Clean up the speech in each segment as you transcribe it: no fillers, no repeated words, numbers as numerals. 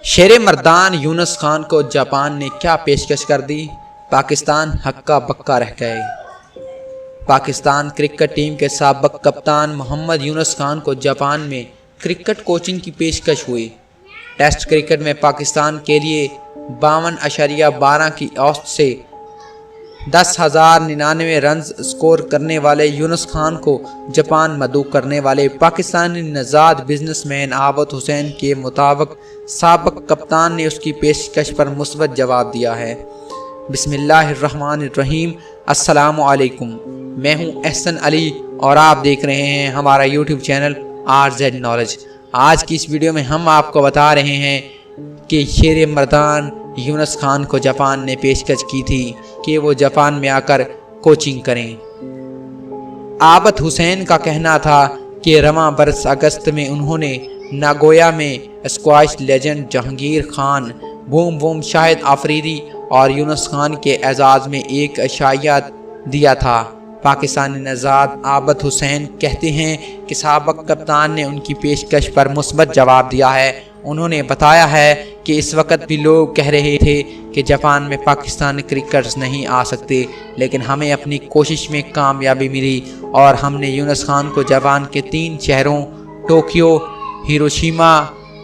شیر مردان یونس خان کو جاپان نے کیا پیشکش کر دی؟ پاکستان ہکا بکا رہ گئے۔ پاکستان کرکٹ ٹیم کے سابق کپتان محمد یونس خان کو جاپان میں کرکٹ کوچنگ کی پیشکش ہوئی۔ ٹیسٹ کرکٹ میں پاکستان کے لیے 52.12 کی اوسط سے 10,099 رنز سکور کرنے والے یونس خان کو جاپان مدعو کرنے والے پاکستانی نژاد بزنس مین عابد حسین کے مطابق سابق کپتان نے اس کی پیشکش پر مثبت جواب دیا ہے۔ بسم اللہ الرحمن الرحیم۔ السلام علیکم، میں ہوں احسن علی اور آپ دیکھ رہے ہیں ہمارا یوٹیوب چینل RZ نالج۔ آج کی اس ویڈیو میں ہم آپ کو بتا رہے ہیں کہ شیر مردان یونس خان کو جاپان نے پیشکش کی تھی کہ وہ جاپان میں آ کر کوچنگ کریں۔ عابد حسین کا کہنا تھا کہ رواں برس اگست میں انہوں نے ناگویا میں squash legend Jahangir Khan, boom boom Shahid Afridi اور یونس خان کے اعزاز میں ایک عشائیہ دیا تھا۔ پاکستانی نژاد عابد حسین کہتے ہیں کہ سابق کپتان نے ان کی پیشکش پر مثبت جواب دیا ہے۔ انہوں نے بتایا ہے کہ اس وقت بھی لوگ کہہ رہے تھے کہ جاپان میں پاکستانی کرکٹرز نہیں آ سکتے، لیکن ہمیں اپنی کوشش میں کامیابی ملی اور ہم نے یونس خان کو جاپان کے 3 شہروں ٹوکیو، ہیروشیما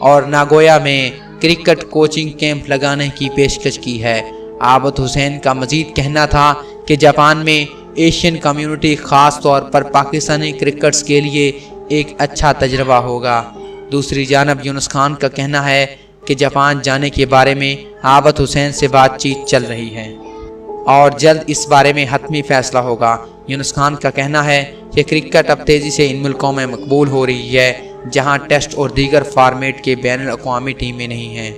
اور ناگویا میں کرکٹ کوچنگ کیمپ لگانے کی پیشکش کی ہے۔ عابد حسین کا مزید کہنا تھا کہ جاپان میں ایشین کمیونٹی خاص طور پر پاکستانی کرکٹرز کے لیے ایک اچھا تجربہ ہوگا۔ دوسری جانب یونس خان کا کہنا ہے کہ جاپان جانے کے بارے میں عابد حسین سے بات چیت چل رہی ہے اور جلد اس بارے میں حتمی فیصلہ ہوگا۔ یونس خان کا کہنا ہے کہ کرکٹ اب تیزی سے ان ملکوں میں مقبول ہو رہی ہے جہاں ٹیسٹ اور دیگر فارمیٹ کے بین الاقوامی ٹیمیں نہیں ہیں۔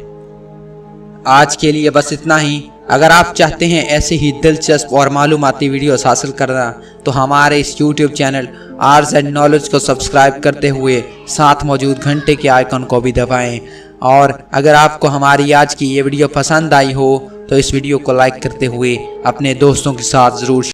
آج کے لیے بس اتنا ہی۔ اگر آپ چاہتے ہیں ایسے ہی دلچسپ اور معلوماتی ویڈیوز حاصل کرنا تو ہمارے اس یوٹیوب چینل RZ نالج کو سبسکرائب کرتے ہوئے ساتھ موجود گھنٹے کے آئیکن کو بھی دبائیں، اور اگر آپ کو ہماری آج کی یہ ویڈیو پسند آئی ہو تو اس ویڈیو کو لائک کرتے ہوئے اپنے دوستوں کے ساتھ ضرور